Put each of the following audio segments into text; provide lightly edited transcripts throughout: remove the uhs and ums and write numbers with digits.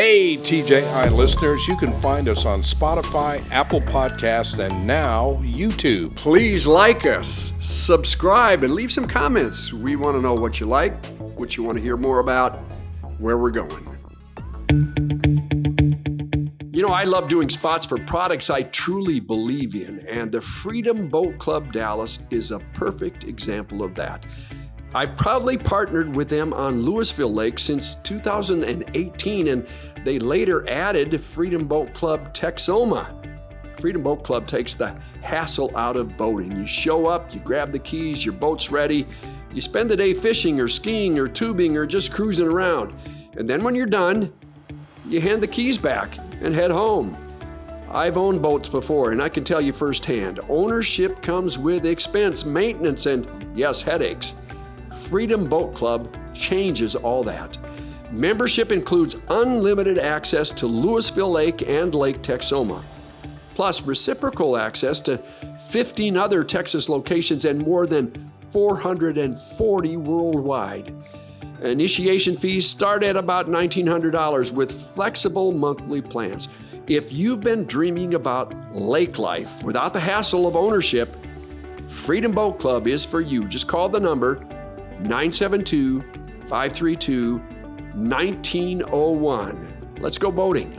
Hey, TJI listeners, you can find us on Spotify, Apple Podcasts, and now YouTube. Please like us, subscribe, and leave some comments. We want to know what you like, what you want to hear more about, where we're going. You know, I love doing spots for products I truly believe in, and the Freedom Boat Club Dallas is a perfect example of that. I've proudly partnered with them on Lewisville Lake since 2018, and they later added Freedom Boat Club Texoma. Freedom Boat Club takes the hassle out of boating. You show up, you grab the keys, your boat's ready, you spend the day fishing or skiing or tubing or just cruising around. And then when you're done, you hand the keys back and head home. I've owned boats before, and I can tell you firsthand, ownership comes with expense, maintenance, and yes, headaches. Freedom Boat Club changes all that. Membership includes unlimited access to Lewisville Lake and Lake Texoma, plus reciprocal access to 15 other Texas locations and more than 440 worldwide. Initiation fees start at about $1,900 with flexible monthly plans. If you've been dreaming about lake life without the hassle of ownership, Freedom Boat Club is for you. Just call the number 972-532-1901. Let's go boating.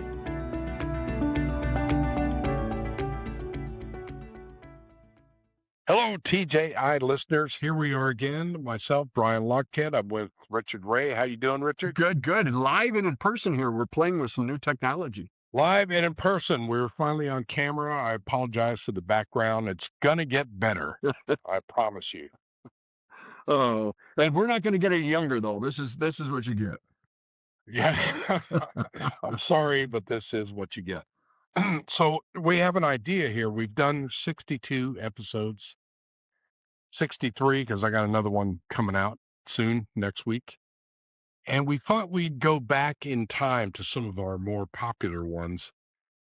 Hello, TJI listeners. Here we are again. Myself, Bryan Lochhead. I'm with Richard Ray. How you doing, Richard? Good. Live and in person here. We're playing with some new technology. Live and in person. We're finally on camera. I apologize for the background. It's gonna get better. I promise you. Oh, and we're not going to get any younger though. This is what you get. Yeah. I'm sorry, but this is what you get. So we have an idea here. We've done 62 episodes, 63, because I got another one coming out soon next week. And we thought we'd go back in time to some of our more popular ones,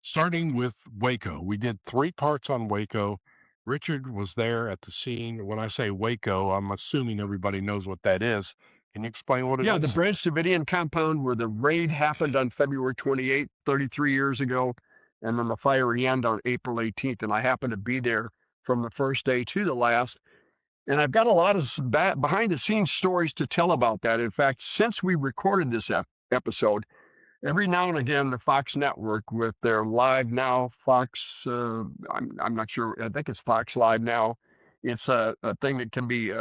starting with Waco. We did 3 parts on Waco. Richard was there at the scene. When I say Waco, I'm assuming everybody knows what that is. Can you explain what it is? Yeah, the Branch Davidian compound where the raid happened on February 28th, 33 years ago, and then the fiery end on April 18th. And I happened to be there from the first day to the last. And I've got a lot of behind the scenes stories to tell about that. In fact, since we recorded this episode, every now and again, the Fox Network with their Live Now, Fox, I'm not sure, I think it's Fox Live Now. It's a thing that can be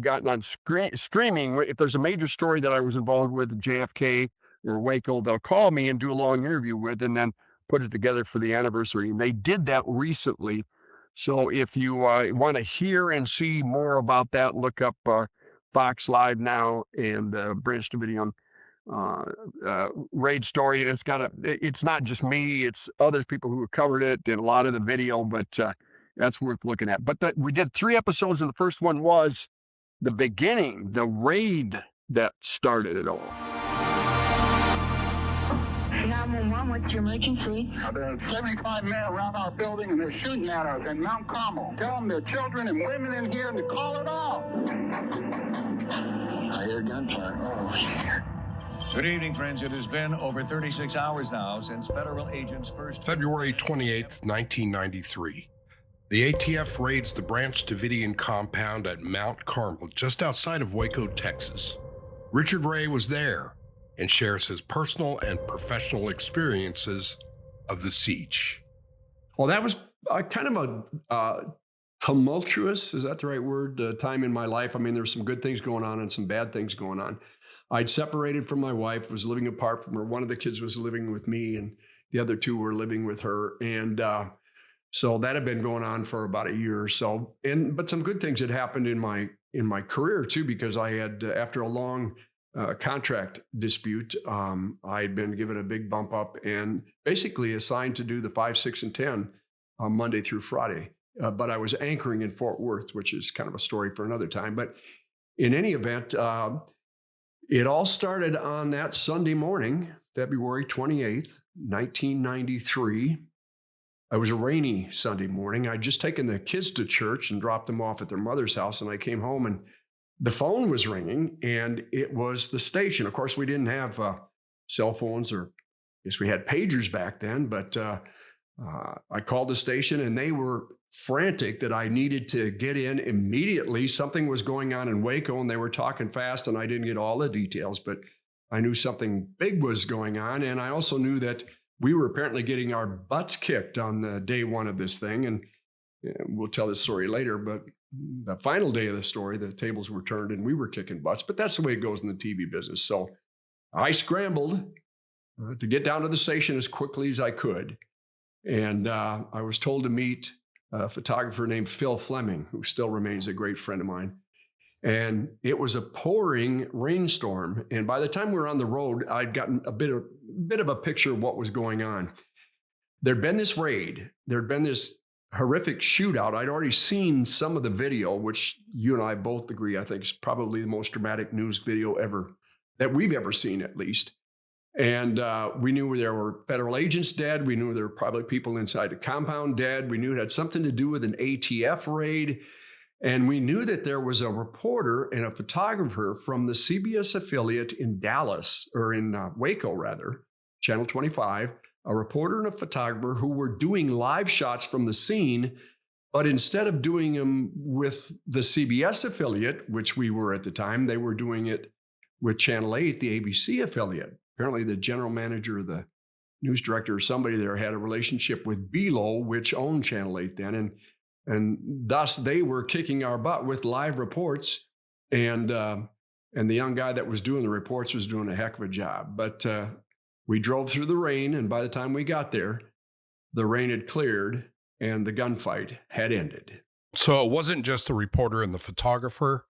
gotten on streaming. If there's a major story that I was involved with, JFK or Waco, they'll call me and do a long interview with and then put it together for the anniversary. And they did that recently. So if you want to hear and see more about that, look up Fox Live Now and Branch Davidian raid story. And it's not just me, it's other people who have covered it and a lot of the video, but that's worth looking at. But we did 3 episodes, and the first one was the beginning, the raid that started it all. 911, what's your emergency? There are 75 men around our building, and they're shooting at us in Mount Carmel. Tell them there are children and women in here, and to call it off. I hear gunfire. Oh, shit. Good evening, friends. It has been over 36 hours now since federal agents first... February 28th, 1993. The ATF raids the Branch Davidian compound at Mount Carmel, just outside of Waco, Texas. Richard Ray was there and shares his personal and professional experiences of the siege. Well, that was kind of a tumultuous, is that the right word, time in my life. I mean, there were some good things going on and some bad things going on. I'd separated from my wife, was living apart from her. One of the kids was living with me and the other 2 were living with her. And so that had been going on for about a year or so. But some good things had happened in my career too, because I had, after a long contract dispute, I had been given a big bump up and basically assigned to do the 5, 6, and 10 Monday through Friday. But I was anchoring in Fort Worth, which is kind of a story for another time. But in any event, it all started on that Sunday morning, February 28th, 1993. It was a rainy Sunday morning. I'd just taken the kids to church and dropped them off at their mother's house, and I came home and the phone was ringing, and it was the station. Of course, we didn't have cell phones or guess we had pagers back then, but I called the station and they were frantic that I needed to get in immediately. Something was going on in Waco and they were talking fast and I didn't get all the details, but I knew something big was going on. And I also knew that we were apparently getting our butts kicked on the day one of this thing. And we'll tell this story later, but the final day of the story, the tables were turned and we were kicking butts, but that's the way it goes in the TV business. So I scrambled to get down to the station as quickly as I could. And I was told to meet a photographer named Phil Fleming, who still remains a great friend of mine. And it was a pouring rainstorm. And by the time we were on the road, I'd gotten a bit of a picture of what was going on. There'd been this raid. There'd been this horrific shootout. I'd already seen some of the video, which you and I both agree, I think is probably the most dramatic news video ever, that we've ever seen at least. And we knew there were federal agents dead. We knew there were probably people inside the compound dead. We knew it had something to do with an ATF raid. And we knew that there was a reporter and a photographer from the CBS affiliate in Dallas, or in Waco rather, Channel 25, a reporter and a photographer who were doing live shots from the scene, but instead of doing them with the CBS affiliate, which we were at the time, they were doing it with Channel 8, the ABC affiliate. Apparently the general manager, the news director, or somebody there had a relationship with Belo, which owned Channel 8 then. And thus they were kicking our butt with live reports. And the young guy that was doing the reports was doing a heck of a job. But we drove through the rain. And by the time we got there, the rain had cleared and the gunfight had ended. So it wasn't just the reporter and the photographer.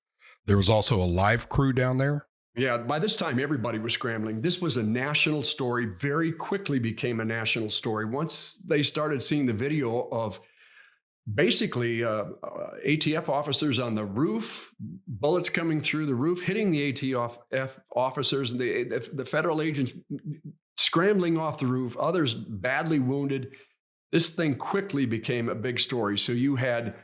There was also a live crew down there. Yeah, by this time, everybody was scrambling. This was a national story, very quickly became a national story. Once they started seeing the video of basically ATF officers on the roof, bullets coming through the roof, hitting the ATF officers, and the federal agents scrambling off the roof, others badly wounded. This thing quickly became a big story. So you had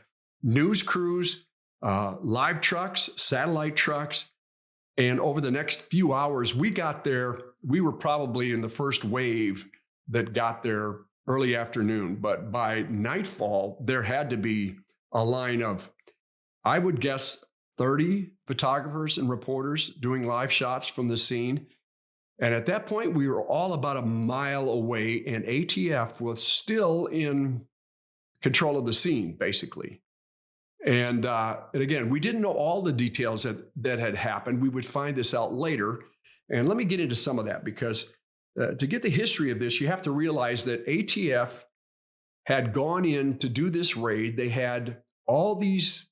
news crews, live trucks, satellite trucks, and over the next few hours, we got there. We were probably in the first wave that got there early afternoon. But by nightfall, there had to be a line of, I would guess, 30 photographers and reporters doing live shots from the scene. And at that point, we were all about a mile away, and ATF was still in control of the scene, basically. And again, we didn't know all the details that had happened. We would find this out later. And let me get into some of that, because to get the history of this, you have to realize that ATF had gone in to do this raid. They had all these,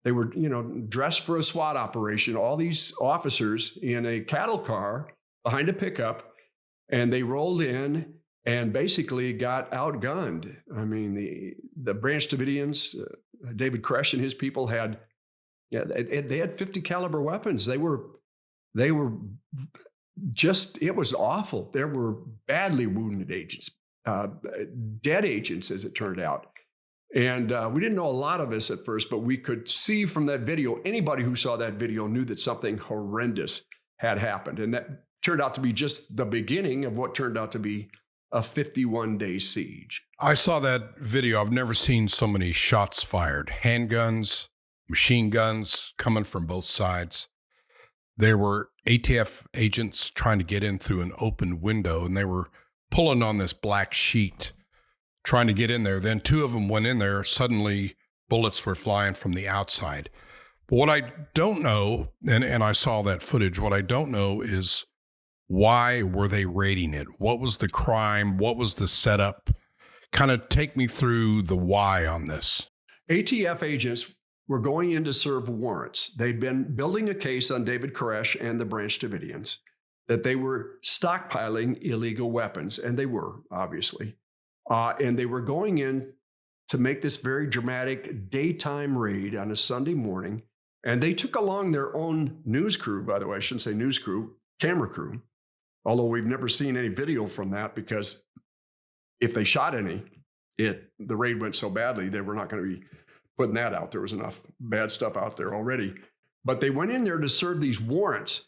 they were, dressed for a SWAT operation, all these officers in a cattle car behind a pickup, and they rolled in and basically got outgunned. I mean, the Branch Davidians, David Koresh and his people had, they had 50 caliber weapons. They were just, it was awful. There were badly wounded agents, dead agents, as it turned out. And we didn't know a lot of this at first, but we could see from that video, anybody who saw that video knew that something horrendous had happened. And that turned out to be just the beginning of what turned out to be a 51-day siege. I saw that video. I've never seen so many shots fired. Handguns, machine guns coming from both sides. There were ATF agents trying to get in through an open window, and they were pulling on this black sheet, trying to get in there. Then two of them went in there. Suddenly, bullets were flying from the outside. But what I don't know, and I saw that footage, what I don't know is, why were they raiding it? What was the crime? What was the setup? Kind of take me through the why on this. ATF agents were going in to serve warrants. They'd been building a case on David Koresh and the Branch Davidians that they were stockpiling illegal weapons, and they were, obviously. And they were going in to make this very dramatic daytime raid on a Sunday morning. And they took along their own news crew, by the way. I shouldn't say news crew, camera crew. Although we've never seen any video from that, because if they shot any, the raid went so badly, they were not going to be putting that out. There was enough bad stuff out there already. But they went in there to serve these warrants.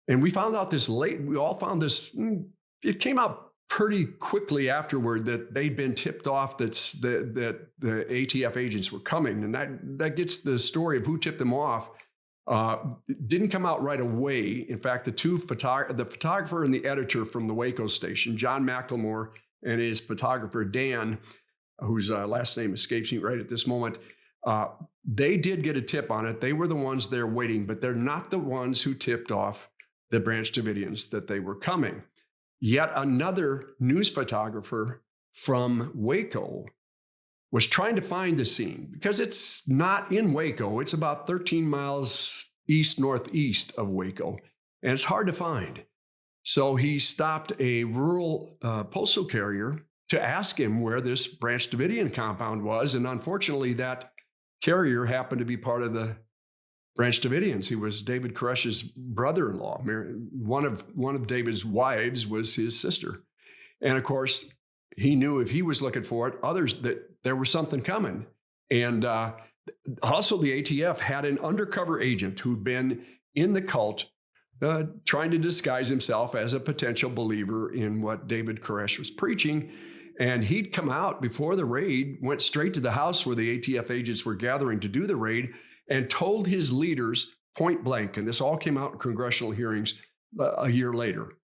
And we found out this late. We all found this. It came out pretty quickly afterward that they'd been tipped off that the ATF agents were coming. And that gets the story of who tipped them off. Didn't come out right away. In fact, the photographer and the editor from the Waco station, John McLemore, and his photographer, Dan, whose last name escapes me right at this moment, they did get a tip on it. They were the ones there waiting, but they're not the ones who tipped off the Branch Davidians that they were coming. Yet another news photographer from Waco was trying to find the scene because it's not in Waco. It's about 13 miles east-northeast of Waco, and it's hard to find. So he stopped a rural postal carrier to ask him where this Branch Davidian compound was, and unfortunately that carrier happened to be part of the Branch Davidians. He was David Koresh's brother-in-law. One of David's wives was his sister. And of course, he knew if he was looking for it, others that there was something coming. And also the ATF had an undercover agent who'd been in the cult trying to disguise himself as a potential believer in what David Koresh was preaching. And he'd come out before the raid, went straight to the house where the ATF agents were gathering to do the raid, and told his leaders point blank, and this all came out in congressional hearings a year later,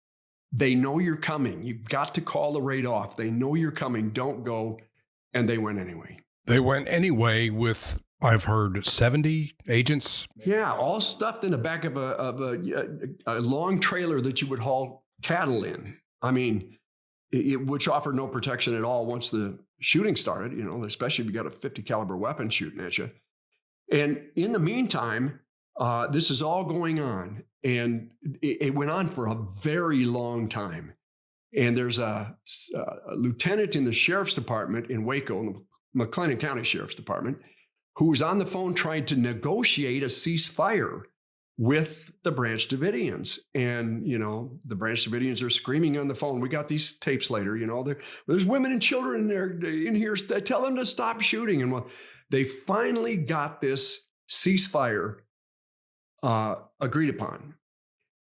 they know you're coming. You've got to call the raid off. They know you're coming. Don't go. And they went anyway. They went anyway with, I've heard, 70 agents. Yeah, all stuffed in the back of a long trailer that you would haul cattle in. I mean, which offered no protection at all once the shooting started, especially if you got a 50 caliber weapon shooting at you. And in the meantime, this is all going on, and it went on for a very long time. And there's a lieutenant in the sheriff's department in Waco, the McLennan County Sheriff's Department, who was on the phone trying to negotiate a ceasefire with the Branch Davidians. And, the Branch Davidians are screaming on the phone. We got these tapes later, there's women and children in here. Tell them to stop shooting. And they finally got this ceasefire agreed upon.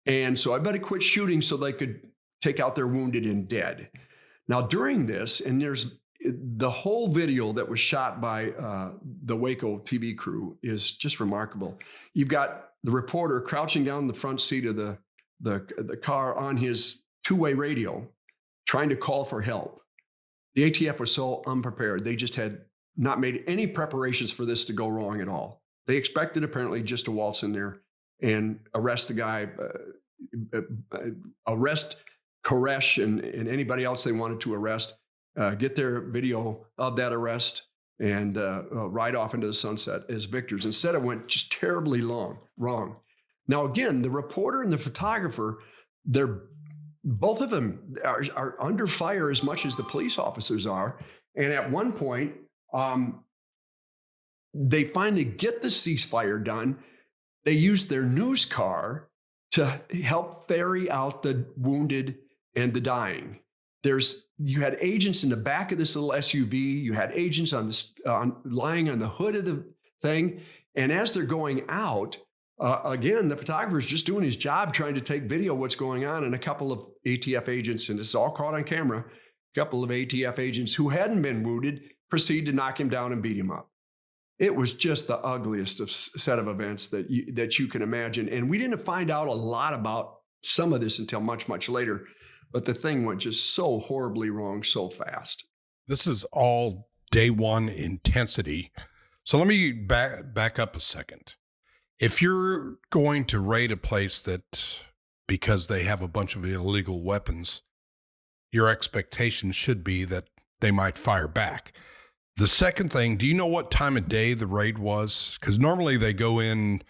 And so I better quit shooting so they could take out their wounded and dead. Now, during this, and there's the whole video that was shot by the Waco TV crew is just remarkable. You've got the reporter crouching down in the front seat of the car on his two-way radio, trying to call for help. The ATF was so unprepared. They just had not made any preparations for this to go wrong at all. They expected apparently just to waltz in there and arrest the guy, arrest Koresh and anybody else they wanted to arrest, get their video of that arrest and ride off into the sunset as victors. Instead, it went just terribly wrong. Now, again, the reporter and the photographer, both of them are under fire as much as the police officers are. And at one point, they finally get the ceasefire done. They used their news car to help ferry out the wounded and the dying. You had agents in the back of this little SUV. You had agents lying on the hood of the thing. And as they're going out, again, the photographer's just doing his job, trying to take video of what's going on. And a couple of ATF agents, and it's all caught on camera, a couple of ATF agents who hadn't been wounded proceed to knock him down and beat him up. It was just the ugliest set of events that you can imagine. And we didn't find out a lot about some of this until much, much later. But the thing went just so horribly wrong so fast. This is all day one intensity. So let me back up a second. If you're going to raid a place that, because they have a bunch of illegal weapons, your expectation should be that they might fire back. The second thing, do you know what time of day the raid was? Because normally they go in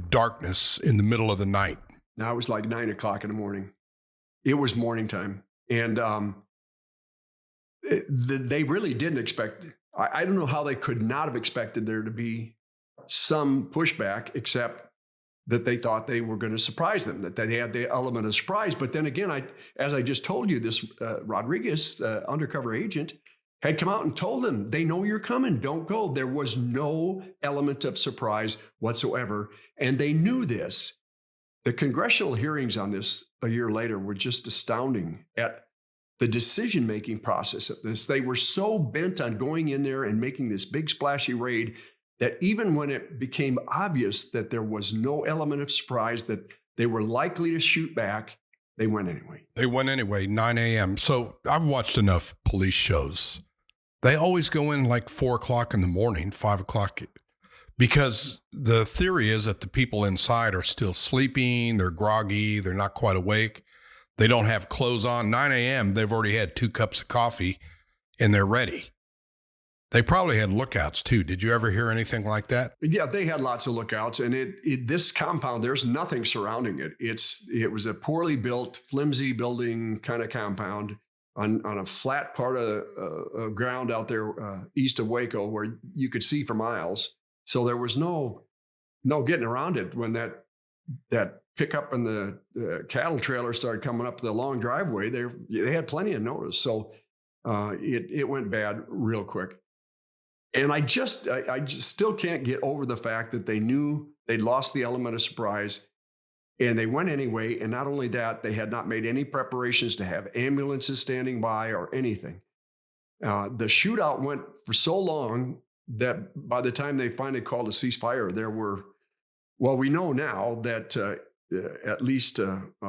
darkness in the middle of the night. Now it was like 9 o'clock in the morning. It was morning time. And they really didn't expect, I don't know how they could not have expected there to be some pushback, except that they thought they were going to surprise them, that they had the element of surprise. But then again, as I just told you, this Rodriguez, undercover agent, had come out and told them, they know you're coming, don't go. There was no element of surprise whatsoever. And they knew this. The congressional hearings on this a year later were just astounding at the decision-making process of this. They were so bent on going in there and making this big splashy raid that even when it became obvious that there was no element of surprise, that they were likely to shoot back, they went anyway. They went anyway, 9 a.m. So I've watched enough police shows. They always go in like 4 o'clock in the morning, 5 o'clock, because the theory is that the people inside are still sleeping, they're groggy, they're not quite awake. They don't have clothes on. 9 a.m., they've already had 2 cups of coffee and they're ready. They probably had lookouts too. Did you ever hear anything like that? Yeah, they had lots of lookouts. And this compound, there's nothing surrounding it. It was a poorly built, flimsy building kind of compound on a flat part of ground out there east of Waco where you could see for miles. So there was no getting around it when that pickup and the cattle trailer started coming up the long driveway. They had plenty of notice. So it went bad real quick. And I just still can't get over the fact that they knew they'd lost the element of surprise and they went anyway. And not only that, they had not made any preparations to have ambulances standing by or anything. The shootout went for so long that by the time they finally called a ceasefire, we know now that at least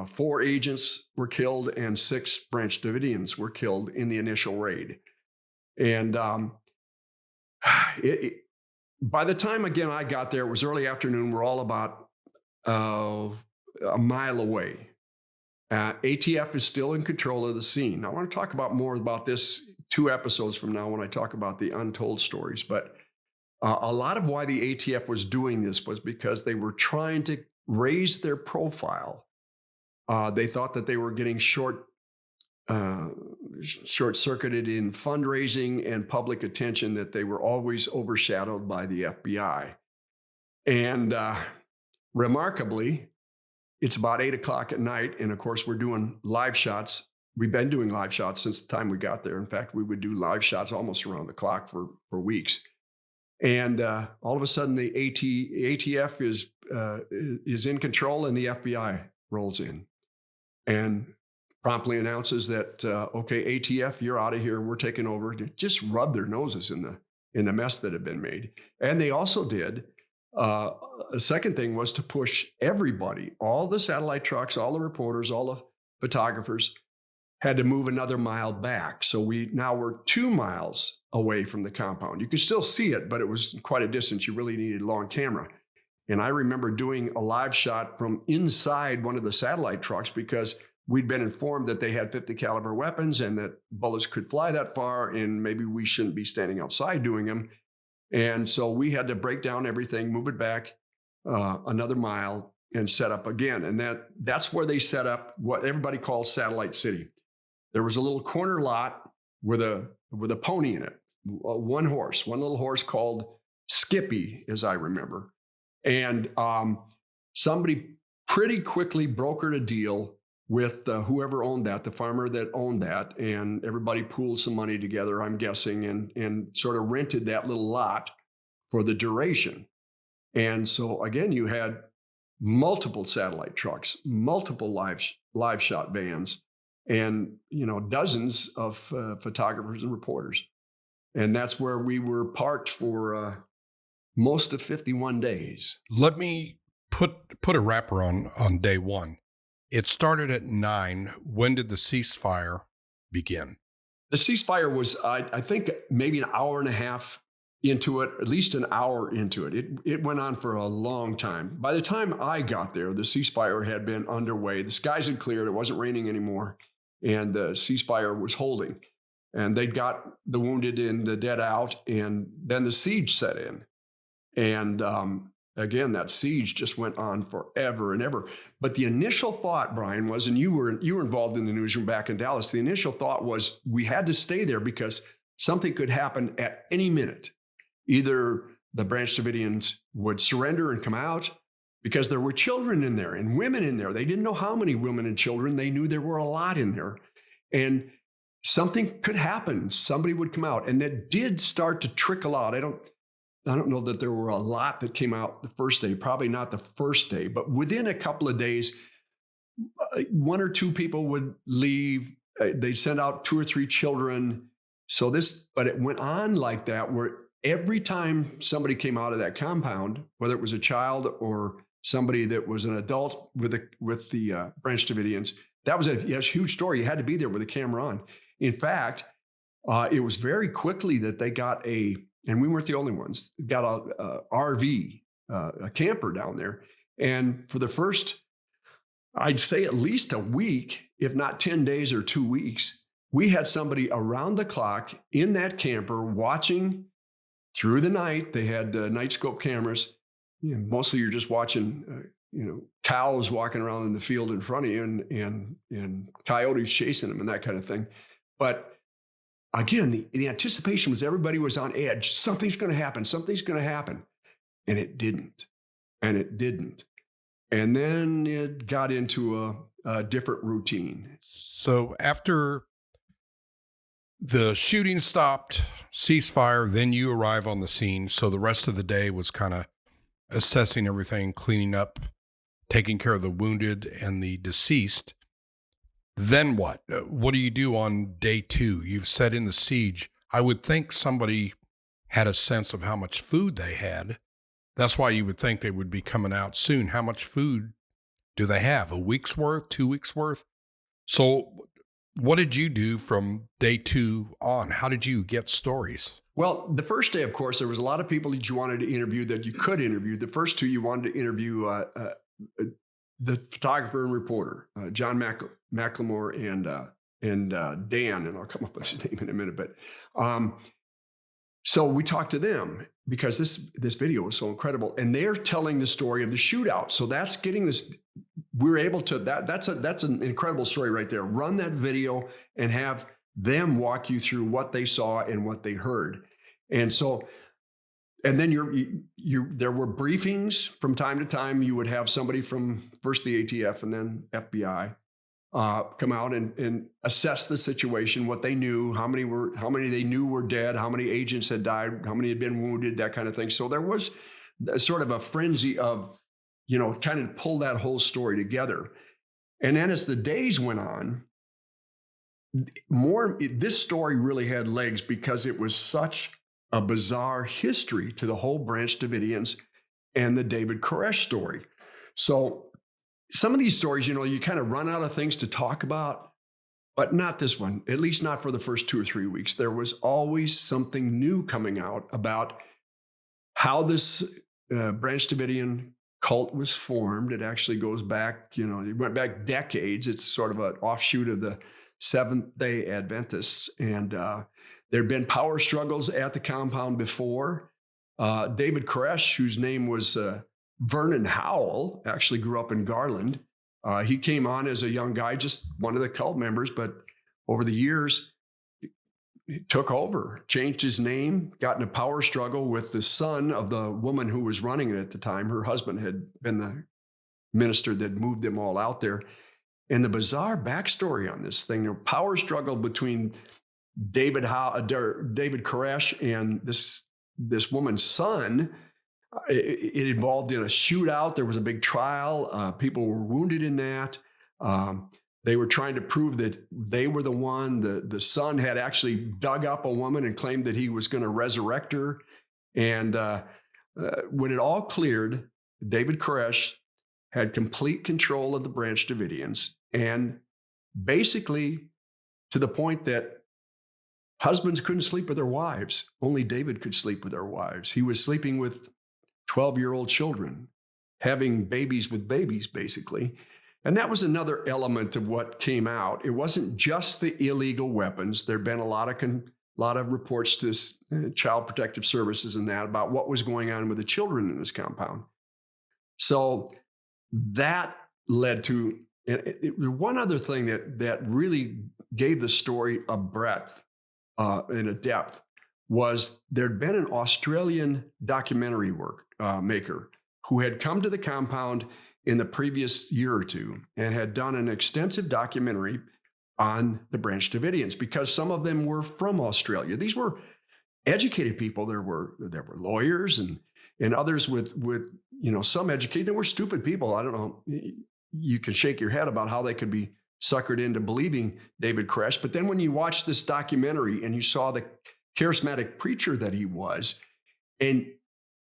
4 agents were killed and 6 Branch Davidians were killed in the initial raid. And by the time, again, I got there, it was early afternoon. We're all about a mile away. ATF is still in control of the scene. I want to talk more about this 2 episodes from now when I talk about the untold stories. But a lot of why the ATF was doing this was because they were trying to raise their profile. They thought that they were getting short-circuited in fundraising and public attention, that they were always overshadowed by the FBI. And remarkably, it's about 8 o'clock at night. And of course, we're doing live shots. We've been doing live shots since the time we got there. In fact, we would do live shots almost around the clock for weeks. And all of a sudden, the ATF is in control, and the FBI rolls in and promptly announces that, okay, ATF, you're out of here. We're taking over. They just rub their noses in the mess that had been made. And they also did. A second thing was to push everybody, all the satellite trucks, all the reporters, all the photographers, had to move another mile back. So we're 2 miles away from the compound. You could still see it, but it was quite a distance. You really needed a long camera. And I remember doing a live shot from inside one of the satellite trucks because we'd been informed that they had 50 caliber weapons and that bullets could fly that far, and maybe we shouldn't be standing outside doing them. And so we had to break down everything, move it back another mile, and set up again. And that's where they set up what everybody calls Satellite City. There was a little corner lot with a pony in it, one little horse called Skippy, as I remember. And somebody pretty quickly brokered a deal with whoever owned that, the farmer that owned that, and everybody pooled some money together, I'm guessing, and sort of rented that little lot for the duration. And so again, you had multiple satellite trucks, multiple live shot vans, and dozens of photographers and reporters. And that's where we were parked for most of 51 days. Let me put a wrapper on day one. It started at 9. When did the ceasefire begin? The ceasefire was, I think, maybe an hour and a half into it, at least an hour into it. It went on for a long time. By the time I got there, the ceasefire had been underway. The skies had cleared. It wasn't raining anymore. And the ceasefire was holding. And they'd got the wounded and the dead out. And then the siege set in. And again, that siege just went on forever and ever. But the initial thought, Bryan, was, and you were involved in the newsroom back in Dallas, the initial thought was we had to stay there because something could happen at any minute. Either the Branch Davidians would surrender and come out, because there were children in there and women in there. They didn't know how many women and children. They knew there were a lot in there. And something could happen. Somebody would come out. And that did start to trickle out. I don't know that there were a lot that came out the first day, probably not the first day, but within a couple of days, one or two people would leave. They sent out 2 or 3 children. But it went on like that, where every time somebody came out of that compound, whether it was a child or somebody that was an adult with the Branch Davidians, that was a huge story. You had to be there with a camera on. In fact, it was very quickly that they got and we weren't the only ones, got a RV, a camper down there. And for the first, I'd say at least a week, if not 10 days or 2 weeks, we had somebody around the clock in that camper watching through the night. They had night scope cameras. Mostly you're just watching, cows walking around in the field in front of you and coyotes chasing them and that kind of thing. But again, the anticipation was everybody was on edge. Something's going to happen. Something's going to happen. And it didn't. And then it got into a different routine. So after the shooting stopped, ceasefire, then you arrive on the scene. So the rest of the day was kind of assessing everything, cleaning up, taking care of the wounded and the deceased. Then what? What do you do on day 2? You've set in the siege. I would think somebody had a sense of how much food they had. That's why you would think they would be coming out soon. How much food do they have? A week's worth, 2 weeks worth? So what did you do from day 2 on? How did you get stories? Well, the first day, of course, there was a lot of people that you wanted to interview that you could interview. The first 2, you wanted to interview the photographer and reporter, John McLemore and Dan, and I'll come up with his name in a minute. But so we talked to them because this video was so incredible, and they're telling the story of the shootout. So that's getting this. We're able to that's an incredible story right there. Run that video and have them walk you through what they saw and what they heard. And so, and then there were briefings from time to time. You would have somebody from first the ATF and then FBI come out and assess the situation, what they knew, how many they knew were dead, how many agents had died, how many had been wounded, that kind of thing. So there was sort of a frenzy of, kind of pull that whole story together. And then as the days went on, this story really had legs because it was such a bizarre history to the whole Branch Davidians and the David Koresh story. So some of these stories, you kind of run out of things to talk about, but not this one, at least not for the first 2 or 3 weeks. There was always something new coming out about how this Branch Davidian cult was formed. It actually goes back, it went back decades. It's sort of an offshoot of the Seventh-day Adventists. And there had been power struggles at the compound before. David Koresh, whose name was Vernon Howell, actually grew up in Garland. He came on as a young guy, just one of the cult members, but over the years, he took over, changed his name, got in a power struggle with the son of the woman who was running it at the time. Her husband had been the minister that moved them all out there. And the bizarre backstory on this thing, power struggle between David Koresh and this woman's son. It involved in a shootout. There was a big trial. People were wounded in that. They were trying to prove that they were the one. The son had actually dug up a woman and claimed that he was going to resurrect her. And when it all cleared, David Koresh had complete control of the Branch Davidians, and basically to the point that husbands couldn't sleep with their wives. Only David could sleep with their wives. He was sleeping with 12-year-old children, having babies with babies, basically. And that was another element of what came out. It wasn't just the illegal weapons. There'd been a lot of reports to Child Protective Services and that about what was going on with the children in this compound. So that led to one other thing that really gave the story a breadth and a depth was there'd been an Australian documentary maker who had come to the compound in the previous year or two and had done an extensive documentary on the Branch Davidians because some of them were from Australia. These were educated people. There were lawyers and others with some educated. There were stupid people. I don't know. You can shake your head about how they could be suckered into believing David Koresh. But then when you watch this documentary and you saw the charismatic preacher that he was, and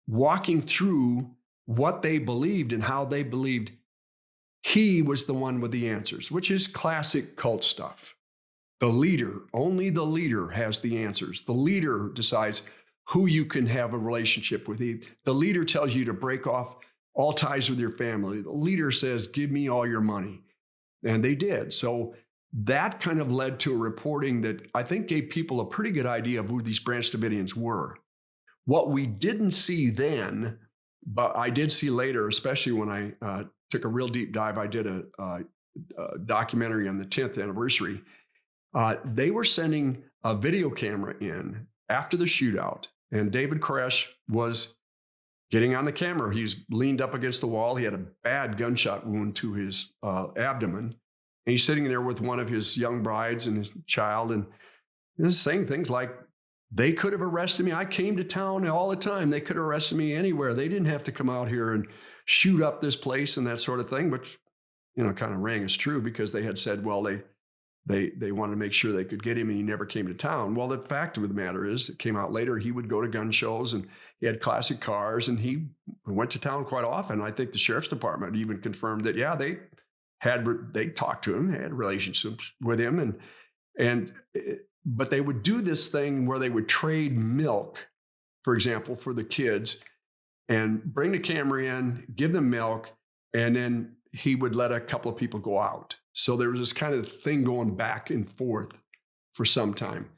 walking through what they believed and how they believed, he was the one with the answers, which is classic cult stuff. The leader, only the leader has the answers. The leader decides who you can have a relationship with. The leader tells you to break off all ties with your family. The leader says, give me all your money. And they did. So that kind of led to a reporting that I think gave people a pretty good idea of who these Branch Davidians were. What we didn't see then, but I did see later, especially when I took a real deep dive, I did a documentary on the 10th anniversary. They were sending a video camera in after the shootout, and David Koresh was getting on the camera. He's leaned up against the wall. He had a bad gunshot wound to his abdomen, and he's sitting there with one of his young brides and his child, and he's saying things like, they could have arrested me. I came to town all the time. They could have arrested me anywhere. They didn't have to come out here and shoot up this place and that sort of thing, which, kind of rang as true because they had said, well, they wanted to make sure they could get him and he never came to town. Well, the fact of the matter is, it came out later, he would go to gun shows and he had classic cars and he went to town quite often. I think the sheriff's department even confirmed that, yeah, they talked to him, had relationships with him, but they would do this thing where they would trade milk, for example, for the kids, and bring the camera in, give them milk, and then he would let a couple of people go out. So there was this kind of thing going back and forth for some time.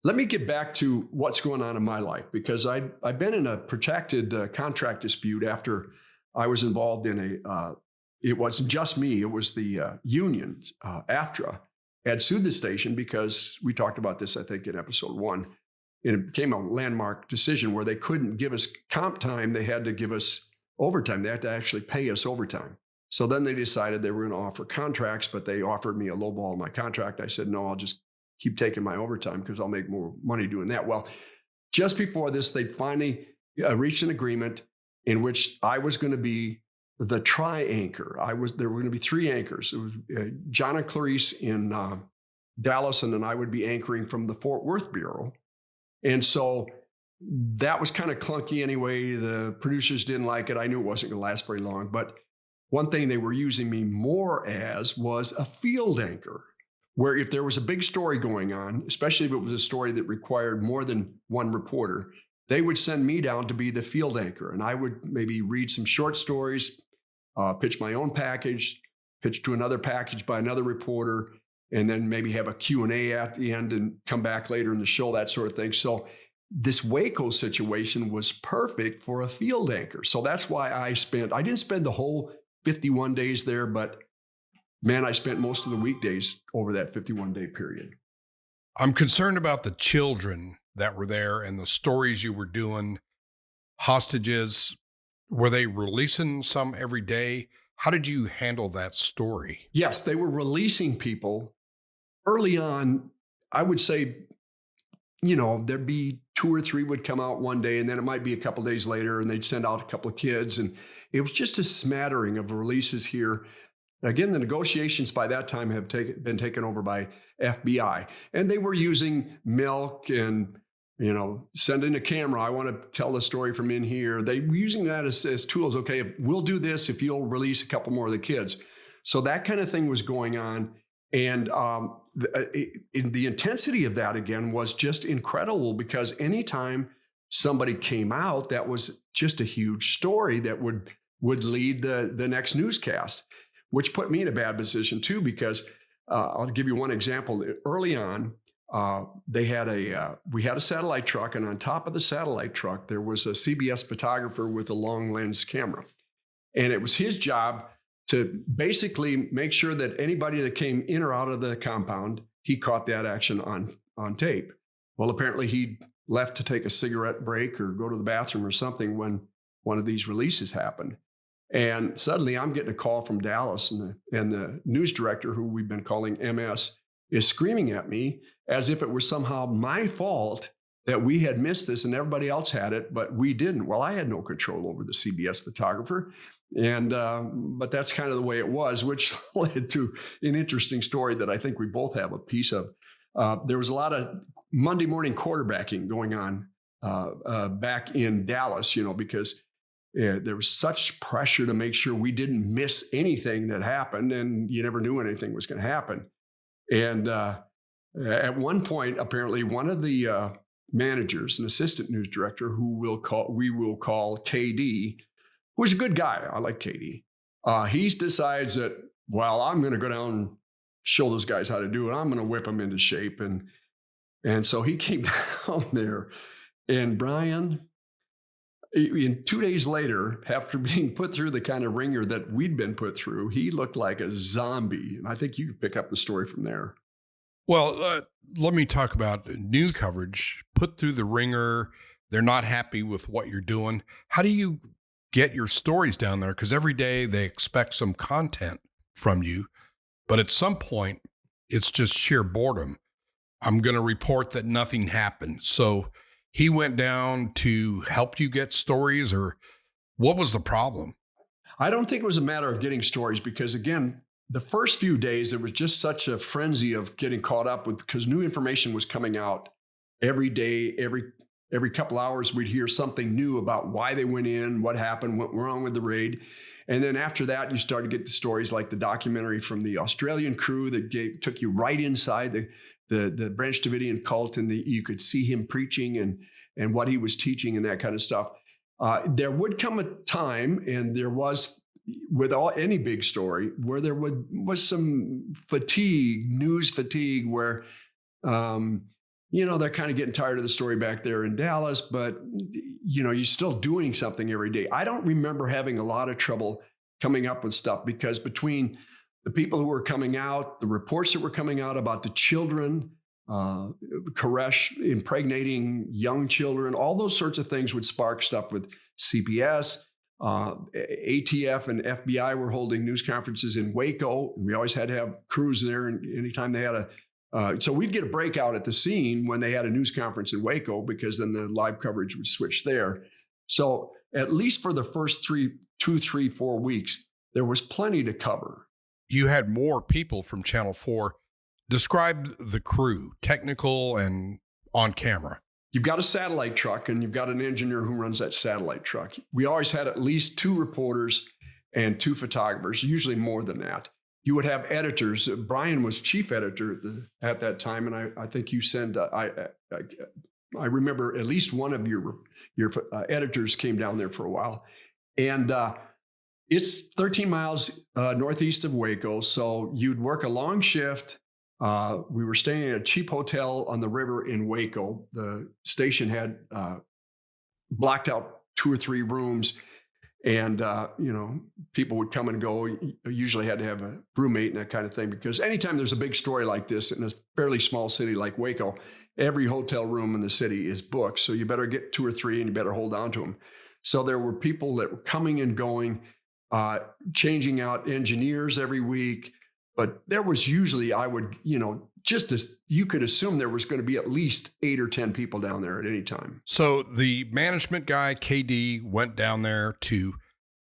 Let me get back to what's going on in my life, because I've been in a protracted contract dispute after I was involved in it wasn't just me, it was the union, AFTRA, had sued the station because we talked about this, I think, in episode 1. And it became a landmark decision where they couldn't give us comp time. They had to give us overtime. They had to actually pay us overtime. So then they decided they were going to offer contracts, but they offered me a lowball on my contract. I said, no, I'll just keep taking my overtime because I'll make more money doing that. Well, just before this, they finally reached an agreement in which I was going to be the tri-anchor. There were going to be 3 anchors. It was John and Clarice in Dallas, and then I would be anchoring from the Fort Worth Bureau. And so that was kind of clunky anyway. The producers didn't like it. I knew it wasn't going to last very long. But one thing they were using me more as was a field anchor, where if there was a big story going on, especially if it was a story that required more than one reporter, they would send me down to be the field anchor. And I would maybe read some short stories, pitch my own package, pitch to another package by another reporter, and then maybe have a Q&A at the end and come back later in the show, that sort of thing. So this Waco situation was perfect for a field anchor. So that's why I didn't spend the whole 51 days there, but man, I spent most of the weekdays over that 51-day period. I'm concerned about the children that were there and the stories you were doing. Hostages, were they releasing some every day? How did you handle that story? Yes, they were releasing people early on. I would say, there'd be 2 or 3 would come out one day, and then it might be a couple of days later, and they'd send out a couple of kids. And it was just a smattering of releases here. Again, the negotiations by that time have been taken over by FBI, and they were using milk and, sending a camera. I want to tell the story from in here. They were using that as tools. Okay, we'll do this if you'll release a couple more of the kids. So that kind of thing was going on. And the intensity of that, again, was just incredible, because anytime somebody came out, that was just a huge story that would lead the next newscast, which put me in a bad position too, because I'll give you one example. Early on, we had a satellite truck, and on top of the satellite truck, there was a CBS photographer with a long lens camera. And it was his job to basically make sure that anybody that came in or out of the compound, he caught that action on tape. Well, apparently he left to take a cigarette break or go to the bathroom or something when one of these releases happened. And suddenly I'm getting a call from Dallas, and the news director, who we've been calling MS, is screaming at me as if it was somehow my fault that we had missed this and everybody else had it, but we didn't. Well, I had no control over the CBS photographer. And, but that's kind of the way it was, which led to an interesting story that I think we both have a piece of. There was a lot of Monday morning quarterbacking going on back in Dallas, because there was such pressure to make sure we didn't miss anything that happened, and you never knew anything was going to happen. And at one point, apparently, one of the managers, an assistant news director, who we will call KD, who's a good guy. I like KD. He decides that, well, I'm going to go down and show those guys how to do it. I'm going to whip them into shape. And so he came down there, and Bryan, in 2 days later, after being put through the kind of ringer that we'd been put through, he looked like a zombie. And I think you can pick up the story from there. Well, let me talk about news coverage. Put through the ringer. They're not happy with what you're doing. How do you get your stories down there? Because every day they expect some content from you. But at some point, it's just sheer boredom. I'm going to report that nothing happened. So he went down to help you get stories, or what was the problem? I don't think it was a matter of getting stories because, again, the first few days, there was just such a frenzy of getting caught up with, because new information was coming out every day, every couple hours, we'd hear something new about why they went in, what happened, what went wrong with the raid. And then after that, you start to get the stories like the documentary from the Australian crew that took you right inside the Branch Davidian cult, and you could see him preaching and what he was teaching and that kind of stuff. There would come a time, and there was, with any big story, where there was some news fatigue, where they're kind of getting tired of the story back there in Dallas, but you're still doing something every day. I don't remember having a lot of trouble coming up with stuff, because between the people who were coming out, the reports that were coming out about the children, Koresh impregnating young children, all those sorts of things would spark stuff with CPS. ATF and FBI were holding news conferences in Waco. We always had to have crews there, and anytime they had so we'd get a breakout at the scene when they had a news conference in Waco, because then the live coverage would switch there. So at least for the first 2, 3, 4 weeks, there was plenty to cover. You had more people from Channel 4. Describe the crew, technical and on camera. You've got a satellite truck, and you've got an engineer who runs that satellite truck. We always had at least 2 reporters and 2 photographers, usually more than that. You would have editors. Bryan was chief editor at that time, and I think you sent. I remember at least one of your editors came down there for a while, and it's 13 miles northeast of Waco. So you'd work a long shift. We were staying at a cheap hotel on the river in Waco. The station had blacked out 2 or 3 rooms. And, people would come and go. You usually had to have a roommate and that kind of thing, because anytime there's a big story like this in a fairly small city like Waco, every hotel room in the city is booked. So you better get 2 or 3 and you better hold on to them. So there were people that were coming and going, changing out engineers every week. But there was usually, just as you could assume, there was going to be at least 8 or 10 people down there at any time. So the management guy, KD, went down there to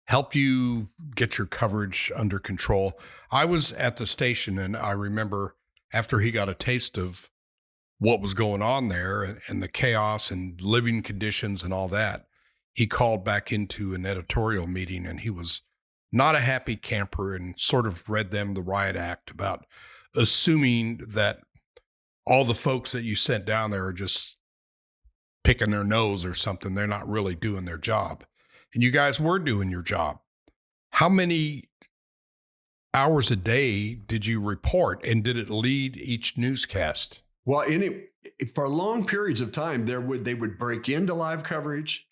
help you get your coverage under control. I was at the station, and I remember after he got a taste of what was going on there and the chaos and living conditions and all that, he called back into an editorial meeting, and he was not a happy camper, and sort of read them the riot act about assuming that all the folks that you sent down there are just picking their nose or something. They're not really doing their job. And you guys were doing your job. How many hours a day did you report, and did it lead each newscast? Well, for long periods of time, they would break into live coverage.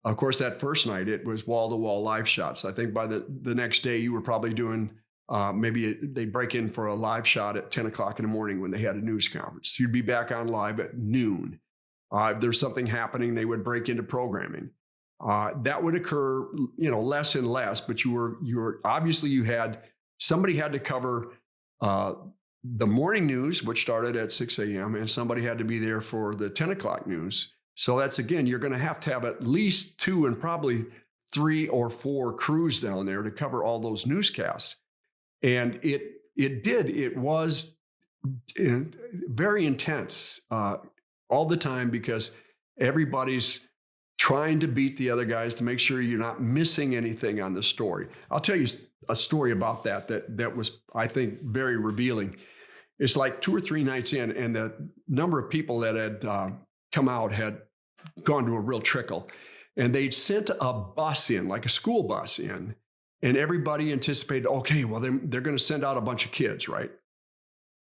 Of course, that first night, it was wall-to-wall live shots. I think by the next day, you were probably doing, maybe they'd break in for a live shot at 10 o'clock in the morning when they had a news conference. You'd be back on live at noon. If there's something happening, they would break into programming. That would occur, less and less, but you were obviously somebody had to cover the morning news, which started at 6 a.m., and somebody had to be there for the 10 o'clock news. So that's, again, you're going to have at least 2 and probably 3 or 4 crews down there to cover all those newscasts. And it was very intense all the time, because everybody's trying to beat the other guys to make sure you're not missing anything on the story. I'll tell you a story about that was, I think, very revealing. It's like 2 or 3 nights in, and the number of people that had come out had gone to a real trickle. And they'd sent a bus in, like a school bus in, and everybody anticipated, okay, well, they're going to send out a bunch of kids, right?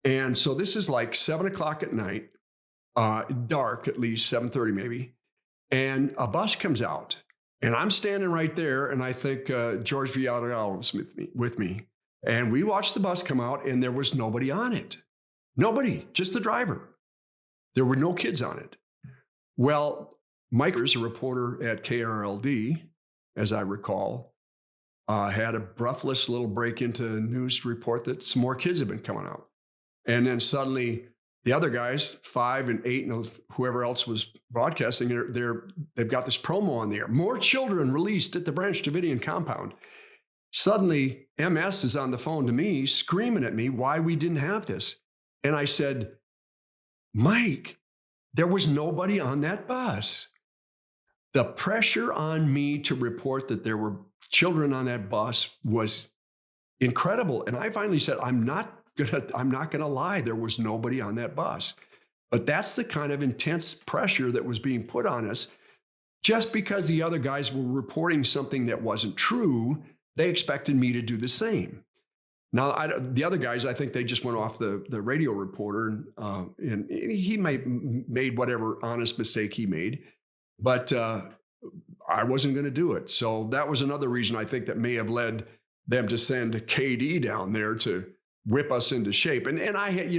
And so this is like 7 o'clock at night, dark, at least 7:30 maybe. And a bus comes out, and I'm standing right there, and I think George Villarreal was with me. And we watched the bus come out, and there was nobody on it. Nobody, just the driver. There were no kids on it. Well, Mike is a reporter at KRLD, as I recall, had a breathless little break into a news report that some more kids have been coming out. And then suddenly the other guys, 5 and 8 and whoever else was broadcasting, they've got this promo on there. More children released at the Branch Davidian compound. Suddenly, MS is on the phone to me, screaming at me why we didn't have this. And I said, Mike, there was nobody on that bus. The pressure on me to report that there were children on that bus was incredible. And I finally said, I'm not gonna lie, there was nobody on that bus. But that's the kind of intense pressure that was being put on us. Just because the other guys were reporting something that wasn't true, they expected me to do the same. Now, the other guys, I think they just went off the radio reporter, and he made whatever honest mistake he made, but I wasn't going to do it. So that was another reason I think that may have led them to send KD down there to whip us into shape. And I had,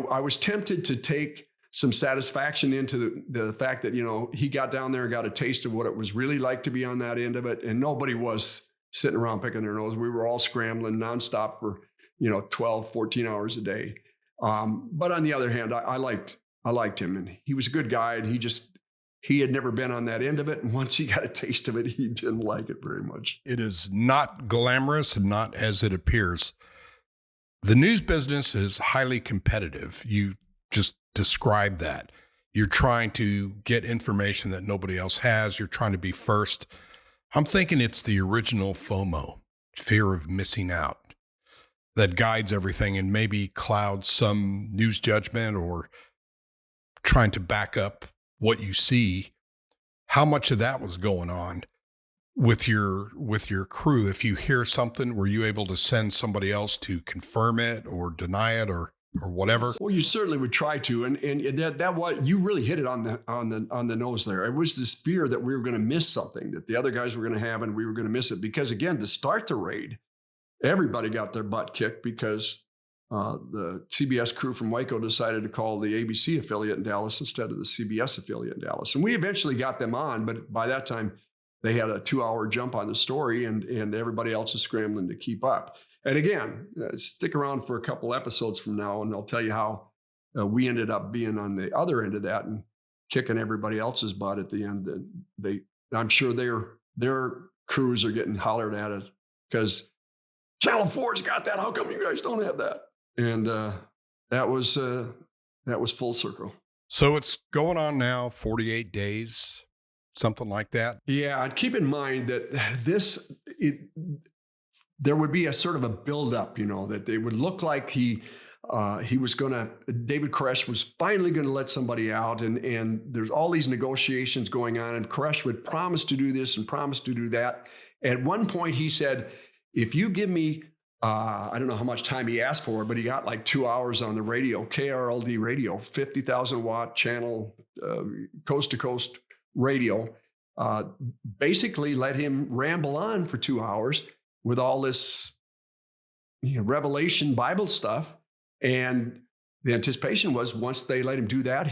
I was tempted to take some satisfaction into the fact that, he got down there and got a taste of what it was really like to be on that end of it. And nobody was sitting around picking their nose. We were all scrambling nonstop for, 12, 14 hours a day. But on the other hand, I liked him, and he was a good guy, and he had never been on that end of it. And once he got a taste of it, he didn't like it very much. It is not glamorous and not as it appears. The news business is highly competitive. You just described that. You're trying to get information that nobody else has. You're trying to be first. I'm thinking it's the original FOMO, fear of missing out, that guides everything and maybe clouds some news judgment or trying to back up what you see. How much of that was going on with your crew? If you hear something, were you able to send somebody else to confirm it or deny it or whatever? Well, you certainly would try to, and that what you really hit it on the nose there. It was this fear that we were going to miss something that the other guys were going to have, and we were going to miss it. Because again, to start the raid, everybody got their butt kicked because the CBS crew from Waco decided to call the ABC affiliate in Dallas instead of the CBS affiliate in Dallas, and we eventually got them on. But by that time, they had a 2-hour jump on the story, and everybody else is scrambling to keep up. And again, stick around for a couple episodes from now, and I'll tell you how we ended up being on the other end of that and kicking everybody else's butt at the end. I'm sure their crews are getting hollered at it because Channel 4's got that. How come you guys don't have that? And that was full circle. So it's going on now, 48 days. Something like that. Yeah. I'd keep in mind that there would be a sort of a buildup, that they would look like David Koresh was finally going to let somebody out. And there's all these negotiations going on, and Koresh would promise to do this and promise to do that. At one point he said, if you give me, I don't know how much time he asked for, but he got like 2 hours on the radio, KRLD radio, 50,000 watt channel, coast to coast radio, basically let him ramble on for 2 hours with all this Revelation Bible stuff. And the anticipation was once they let him do that,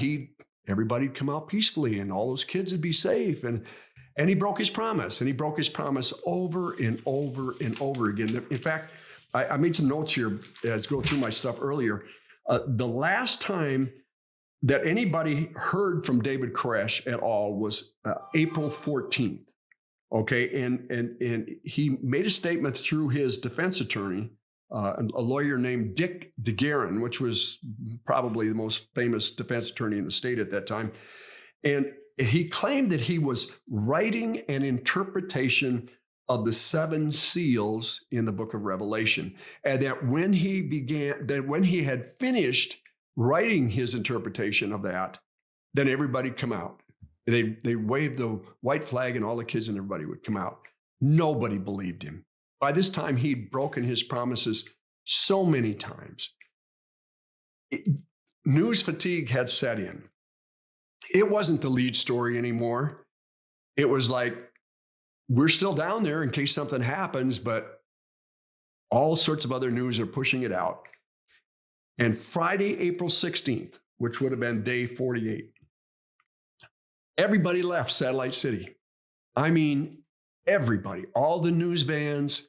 everybody'd come out peacefully and all those kids would be safe. And he broke his promise, and he broke his promise over and over and over again. In fact, I made some notes here as I go through my stuff earlier. The last time that anybody heard from David Koresh at all was April 14th. Okay, and he made a statement through his defense attorney, a lawyer named Dick DeGuerin, which was probably the most famous defense attorney in the state at that time. And he claimed that he was writing an interpretation of the 7 seals in the book of Revelation. And that when he had finished writing his interpretation of that, then everybody'd come out. They waved the white flag and all the kids and everybody would come out. Nobody believed him. By this time, he'd broken his promises so many times. News fatigue had set in. It wasn't the lead story anymore. It was like, we're still down there in case something happens, but all sorts of other news are pushing it out. And Friday, April 16th, which would have been day 48, everybody left Satellite City. I mean, everybody, all the news vans,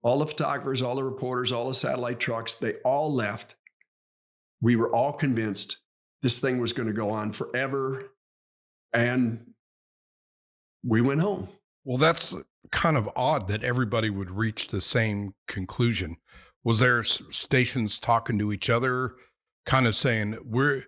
all the photographers, all the reporters, all the satellite trucks, they all left. We were all convinced this thing was going to go on forever. And we went home. Well, that's kind of odd that everybody would reach the same conclusion. Was there stations talking to each other, kind of saying, we're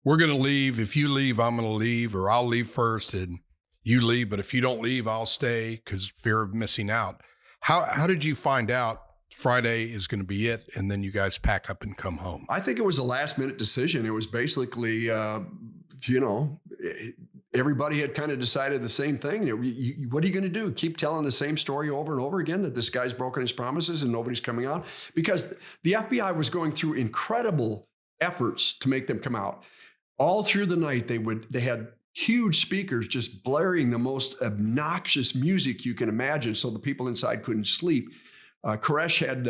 going to leave. If you leave, I'm going to leave, or I'll leave first and you leave. But if you don't leave, I'll stay because fear of missing out. How did you find out Friday is going to be it, and then you guys pack up and come home? I think it was a last-minute decision. It was basically, everybody had kind of decided the same thing. What are you going to do? Keep telling the same story over and over again that this guy's broken his promises and nobody's coming out? Because the FBI was going through incredible efforts to make them come out. All through the night, they had huge speakers just blaring the most obnoxious music you can imagine, so the people inside couldn't sleep. Koresh had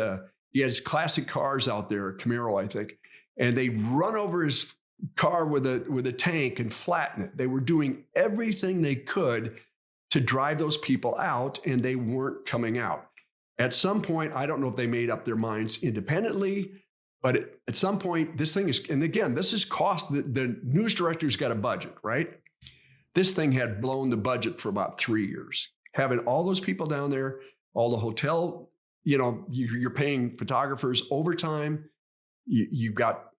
his classic cars out there, Camaro, I think, and they run over his car with a tank and flatten it. They were doing everything they could to drive those people out, and they weren't coming out. At some point, I don't know if they made up their minds independently, but at some point, this thing is, and again, this is cost, the news director's got a budget, right? This thing had blown the budget for about 3 years. Having all those people down there, all the hotel, you're paying photographers overtime. You've got,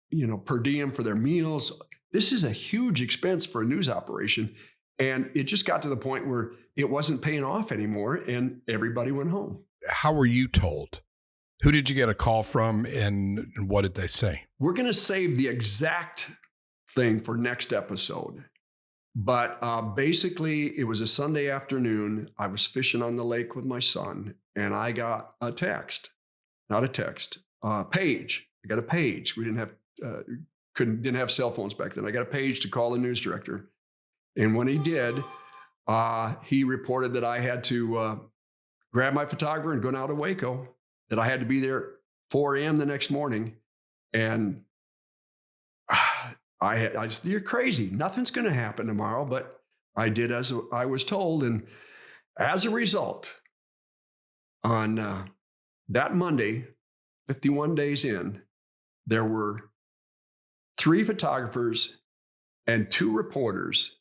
per diem for their meals. This is a huge expense for a news operation. And it just got to the point where it wasn't paying off anymore, and everybody went home. How were you told? Who did you get a call from, and what did they say? We're going to save the exact thing for next episode. But basically, it was a Sunday afternoon. I was fishing on the lake with my son, and I got a text, not a text, page. I got a page. We didn't have cell phones back then. I got a page to call the news director. And when he did, he reported that I had to grab my photographer and go down to Waco, that I had to be there 4 a.m. the next morning. And I said, you're crazy. Nothing's going to happen tomorrow. But I did as I was told. And as a result, on that Monday, 51 days in, there were 3 photographers and 2 reporters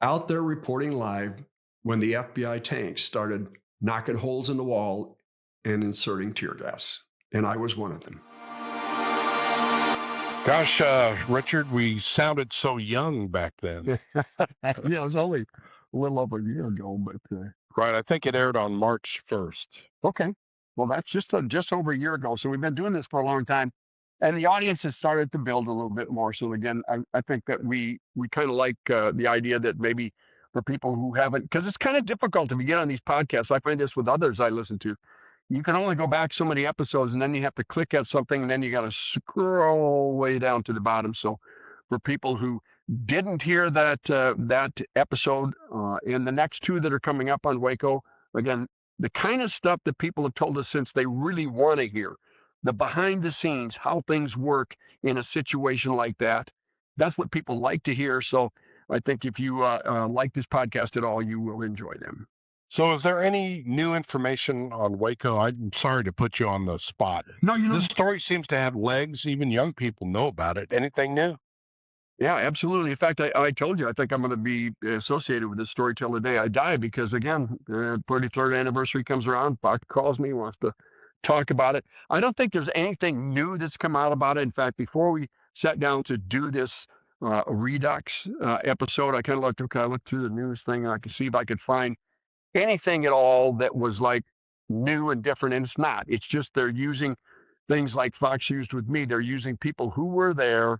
out there reporting live when the FBI tanks started knocking holes in the wall and inserting tear gas. And I was one of them. Gosh, Richard, we sounded so young back then. Yeah, it was only a little over a year ago, but Right. I think it aired on March 1st. okay. Well, that's just over a year ago. So we've been doing this for a long time, and the audience has started to build a little bit more. So again, I think that we kind of like the idea that maybe for people who haven't, because it's kind of difficult if you get on these podcasts. I find this with others I listen to. You can only go back so many episodes, and then you have to click at something, and then you got to scroll way down to the bottom. So for people who didn't hear that episode and the next 2 that are coming up on Waco, again, the kind of stuff that people have told us since they really want to hear, the behind the scenes, how things work in a situation like that, that's what people like to hear. So I think if you like this podcast at all, you will enjoy them. So is there any new information on Waco? I'm sorry to put you on the spot. No, This story seems to have legs. Even young people know about it. Anything new? Yeah, absolutely. In fact, I told you, I think I'm going to be associated with this story till the day I die because, again, the 33rd anniversary comes around, Buck calls me, wants to talk about it. I don't think there's anything new that's come out about it. In fact, before we sat down to do this Redux episode, I kind of looked through the news thing, and I could see if I could find anything at all that was like new and different, and it's not. It's just they're using things like Fox used with me. They're using people who were there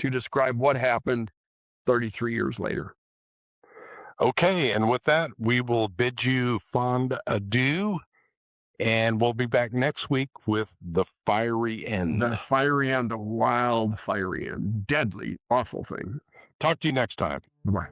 to describe what happened 33 years later. Okay, and with that, we will bid you fond adieu, and we'll be back next week with the fiery end. The fiery end, the wild fiery end, deadly, awful thing. Talk to you next time. Bye-bye.